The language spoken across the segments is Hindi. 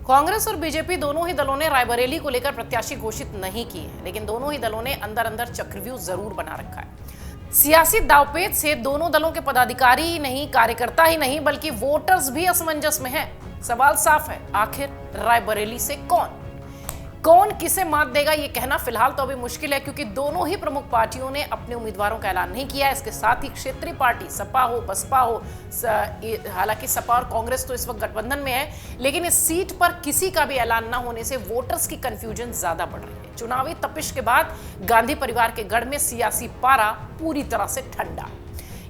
कांग्रेस और बीजेपी दोनों ही दलों ने रायबरेली को लेकर प्रत्याशी घोषित नहीं किए हैं, लेकिन दोनों ही दलों ने अंदर अंदर चक्रव्यूह जरूर बना रखा है। सियासी दांवपेच से दोनों दलों के पदाधिकारी ही नहीं, कार्यकर्ता ही नहीं, बल्कि वोटर्स भी असमंजस में हैं। सवाल साफ है, आखिर रायबरेली से कौन किसे मात देगा ये कहना फिलहाल तो अभी मुश्किल है, क्योंकि दोनों ही प्रमुख पार्टियों ने अपने उम्मीदवारों का ऐलान नहीं किया है। इसके साथ ही क्षेत्रीय पार्टी सपा हो, बसपा हो, हालांकि सपा और कांग्रेस तो इस वक्त गठबंधन में है, लेकिन इस सीट पर किसी का भी ऐलान न होने से वोटर्स की कंफ्यूजन ज्यादा बढ़ रही है। चुनावी तपिश के बाद गांधी परिवार के गढ़ में सियासी पारा पूरी तरह से ठंडा।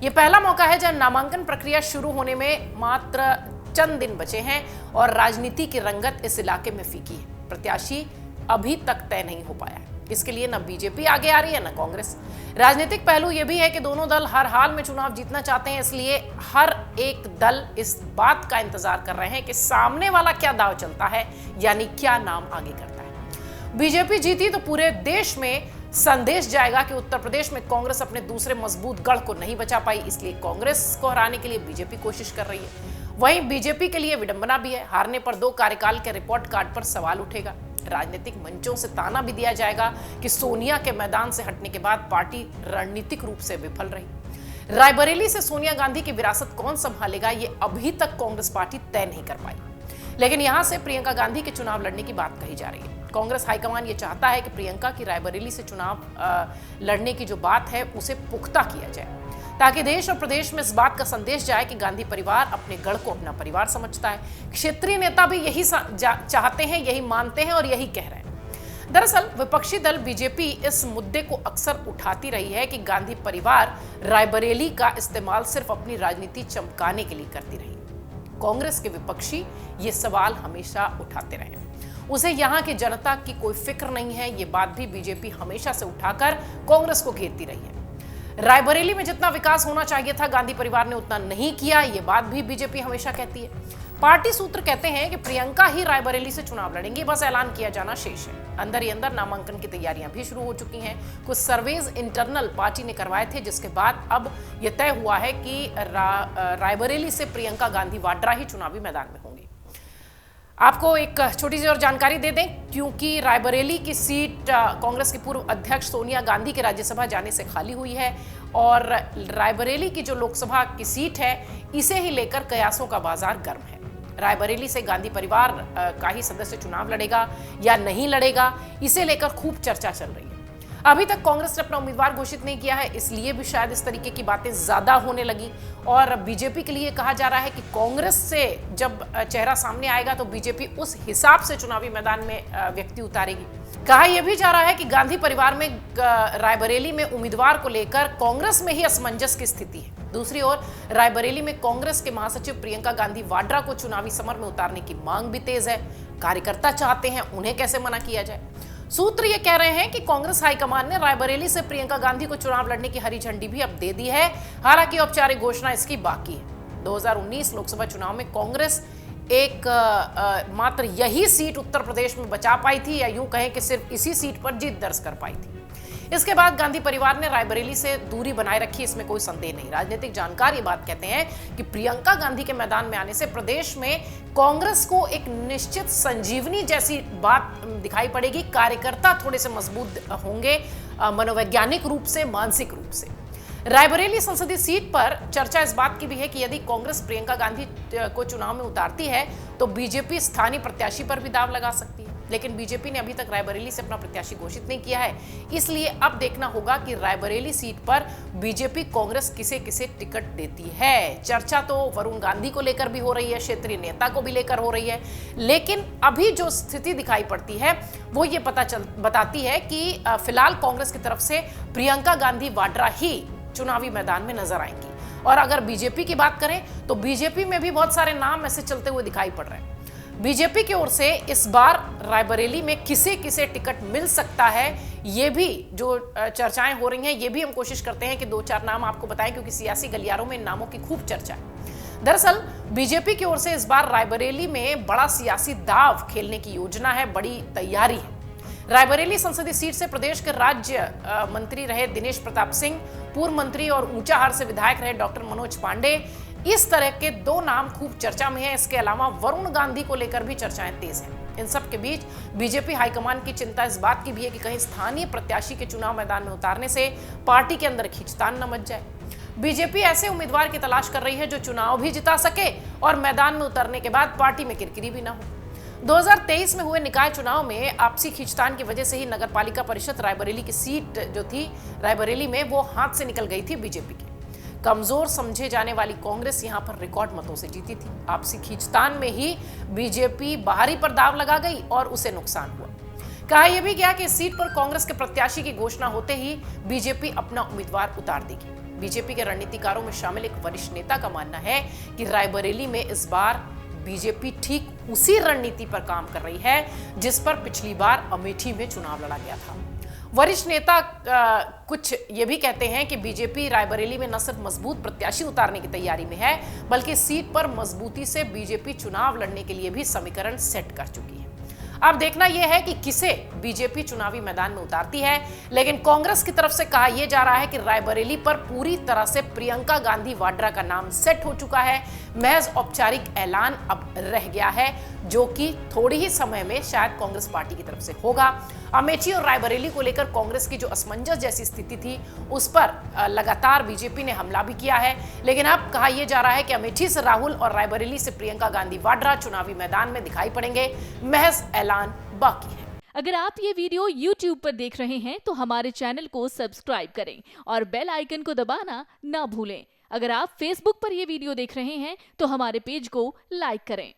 ये पहला मौका है जब नामांकन प्रक्रिया शुरू होने में मात्र चंद दिन बचे हैं और राजनीति की रंगत इस इलाके में फीकी है। प्रत्याशी अभी तक तय नहीं हो पाया है। इसके लिए न बीजेपी आगे आ रही है न कांग्रेस। राजनीतिक पहलू यह भी है कि दोनों दल हर हाल में चुनाव जीतना चाहते हैं, इसलिए हर एक दल इस बात का इंतजार कर रहे हैं कि सामने वाला क्या दांव चलता है, यानी क्या नाम आगे करता है। बीजेपी जीती तो पूरे देश में संदेश जाएगा कि उत्तर प्रदेश में कांग्रेस अपने दूसरे मजबूत गढ़ को नहीं बचा पाई, इसलिए कांग्रेस को हराने के लिए बीजेपी कोशिश कर रही है। वहीं बीजेपी के लिए विडंबना भी है, हारने पर 2 कार्यकाल के रिपोर्ट कार्ड पर सवाल उठेगा। राजनीतिक मंचों से ताना भी दिया जाएगा कि सोनिया के मैदान से हटने के बाद पार्टी रणनीतिक रूप से विफल रही। रायबरेली से सोनिया गांधी की विरासत कौन संभालेगा, ये अभी तक कांग्रेस पार्टी तय नहीं कर पाई, लेकिन यहां से प्रियंका गांधी के चुनाव लड़ने की बात कही जा रही है। कांग्रेस हाईकमान ये चाहता है कि प्रियंका की रायबरेली से चुनाव लड़ने की जो बात है उसे पुख्ता किया जाए, ताकि देश और प्रदेश में इस बात का संदेश जाए कि गांधी परिवार अपने गढ़ को अपना परिवार समझता है। क्षेत्रीय नेता भी यही चाहते हैं, यही मानते हैं और यही कह रहे हैं। दरअसल विपक्षी दल बीजेपी इस मुद्दे को अक्सर उठाती रही है कि गांधी परिवार रायबरेली का इस्तेमाल सिर्फ अपनी राजनीति चमकाने के लिए करती रही। कांग्रेस के विपक्षी ये सवाल हमेशा उठाते रहे, उसे यहाँ की जनता की कोई फिक्र नहीं है, ये बात भी बीजेपी हमेशा से उठाकर कांग्रेस को घेरती रही है। रायबरेली में जितना विकास होना चाहिए था गांधी परिवार ने उतना नहीं किया, ये बात भी बीजेपी हमेशा कहती है। पार्टी सूत्र कहते हैं कि प्रियंका ही रायबरेली से चुनाव लड़ेंगी, बस ऐलान किया जाना शेष है। अंदर ही अंदर नामांकन की तैयारियां भी शुरू हो चुकी हैं। कुछ सर्वेज इंटरनल पार्टी ने करवाए थे, जिसके बाद अब यह तय हुआ है कि रायबरेली से प्रियंका गांधी वाड्रा ही चुनावी मैदान में होंगी। आपको एक छोटी सी और जानकारी दे दें, क्योंकि रायबरेली की सीट कांग्रेस की पूर्व अध्यक्ष सोनिया गांधी के राज्यसभा जाने से खाली हुई है और रायबरेली की जो लोकसभा की सीट है इसे ही लेकर कयासों का बाजार गर्म है। रायबरेली से गांधी परिवार का ही सदस्य चुनाव लड़ेगा या नहीं लड़ेगा, इसे लेकर खूब चर्चा चल रही है। अभी तक कांग्रेस ने अपना उम्मीदवार घोषित नहीं किया है, इसलिए भी शायद इस तरीके की बातें ज्यादा होने लगी। और बीजेपी के लिए कहा जा रहा है कि कांग्रेस से जब चेहरा सामने आएगा तो बीजेपी उस हिसाब से चुनावी मैदान में व्यक्ति उतारेगी। कहा यह भी जा रहा है कि गांधी परिवार में रायबरेली में उम्मीदवार को लेकर कांग्रेस में ही असमंजस की स्थिति है। दूसरी ओर रायबरेली में कांग्रेस के महासचिव प्रियंका गांधी वाड्रा को चुनावी समर में उतारने की मांग भी तेज है। कार्यकर्ता चाहते हैं, उन्हें कैसे मना किया जाए। सूत्र ये कह रहे हैं कि कांग्रेस हाईकमान ने रायबरेली से प्रियंका गांधी को चुनाव लड़ने की हरी झंडी भी अब दे दी है, हालांकि औपचारिक घोषणा इसकी बाकी है। 2019 लोकसभा चुनाव में कांग्रेस मात्र यही सीट उत्तर प्रदेश में बचा पाई थी, या यूं कहें कि सिर्फ इसी सीट पर जीत दर्ज कर पाई थी। इसके बाद गांधी परिवार ने रायबरेली से दूरी बनाए रखी, इसमें कोई संदेह नहीं। राजनीतिक जानकार ये बात कहते हैं कि प्रियंका गांधी के मैदान में आने से प्रदेश में कांग्रेस को एक निश्चित संजीवनी जैसी बात दिखाई पड़ेगी। कार्यकर्ता थोड़े से मजबूत होंगे, मनोवैज्ञानिक रूप से, मानसिक रूप से। रायबरेली संसदीय सीट पर चर्चा इस बात की भी है कि यदि कांग्रेस प्रियंका गांधी को चुनाव में उतारती है तो बीजेपी स्थानीय प्रत्याशी पर भी दांव लगा सकती है, लेकिन बीजेपी ने अभी तक रायबरेली से अपना प्रत्याशी घोषित नहीं किया है। इसलिए अब देखना होगा कि रायबरेली सीट पर बीजेपी कांग्रेस किसे किसे टिकट देती है। चर्चा तो वरुण गांधी को लेकर भी हो रही है, क्षेत्रीय नेता को भी लेकर हो रही है, लेकिन अभी जो स्थिति दिखाई पड़ती है वो ये बताती है कि फिलहाल कांग्रेस की तरफ से प्रियंका गांधी वाड्रा ही चुनावी मैदान में नजर आएंगी। और अगर बीजेपी की बात करें तो बीजेपी में भी बहुत सारे नाम ऐसे चलते हुए दिखाई पड़ रहे हैं। बीजेपी की ओर से इस बार रायबरेली में किसे किसे टिकट मिल सकता है, ये भी जो चर्चाएं हो रही हैं, ये भी हम कोशिश करते हैं कि 2-4 नाम आपको बताएं, क्योंकि सियासी गलियारों में इन नामों की खूब चर्चा है। दरअसल बीजेपी की ओर से इस बार रायबरेली में बड़ा सियासी दांव खेलने की योजना है, बड़ी तैयारी है। रायबरेली संसदीय सीट से प्रदेश के राज्य मंत्री रहे दिनेश प्रताप सिंह, पूर्व मंत्री और ऊंचाहार से विधायक रहे डॉक्टर मनोज पांडे, इस तरह के दो नाम खूब चर्चा में है। इसके अलावा वरुण गांधी को लेकर भी चर्चाएं तेज हैं। इन सब के बीच बीजेपी हाईकमान की चिंता इस बात की भी है कि कहीं स्थानीय प्रत्याशी के चुनाव मैदान में उतारने से पार्टी के अंदर खींचतान न मच जाए। बीजेपी ऐसे उम्मीदवार की तलाश कर रही है जो चुनाव भी जिता सके और मैदान में उतरने के बाद पार्टी में किरकिरी भी ना हो। 2023 में हुए निकाय चुनाव में आपसी खींचतान की वजह से ही नगर पालिका परिषद रायबरेली की सीट जो थी रायबरेली में, वो हाथ से निकल गई थी बीजेपी की। कमजोर समझे जाने वाली कांग्रेस यहां पर रिकॉर्ड मतों से जीती थी। आपसी खींचतान में ही बीजेपी बाहरी पर दाव लगा गई और उसे नुकसान हुआ। कहा यह भी गया कि इस सीट पर कांग्रेस के प्रत्याशी की घोषणा होते ही बीजेपी अपना उम्मीदवार उतार देगी। बीजेपी के रणनीतिकारों में शामिल एक वरिष्ठ नेता का मानना है कि रायबरेली में इस बार बीजेपी ठीक उसी रणनीति पर काम कर रही है जिस पर पिछली बार अमेठी में चुनाव लड़ा गया था। वरिष्ठ नेता कुछ ये भी कहते हैं कि बीजेपी रायबरेली में न सिर्फ मजबूत प्रत्याशी उतारने की तैयारी में है, बल्कि सीट पर मजबूती से बीजेपी चुनाव लड़ने के लिए भी समीकरण सेट कर चुकी है। अब देखना यह है कि किसे बीजेपी चुनावी मैदान में उतारती है। लेकिन कांग्रेस की तरफ से कहा यह जा रहा है कि रायबरेली पर पूरी तरह से प्रियंका गांधी वाड्रा का नाम सेट हो चुका है। महज औपचारिक ऐलान अब रह गया है, जो कि थोड़ी ही समय में शायद कांग्रेस पार्टी की तरफ से होगा। अमेठी और रायबरेली को लेकर कांग्रेस की जो असमंजस जैसी स्थिति थी, उस पर लगातार बीजेपी ने हमला भी किया है। लेकिन अब कहा यह जा रहा है कि अमेठी से राहुल और रायबरेली से प्रियंका गांधी वाड्रा चुनावी मैदान में दिखाई पड़ेंगे। महज ऐलान बाकी है। अगर आप ये वीडियो YouTube पर देख रहे हैं तो हमारे चैनल को सब्सक्राइब करें और बेल आइकन को दबाना ना भूलें। अगर आप Facebook पर ये वीडियो देख रहे हैं तो हमारे पेज को लाइक करें।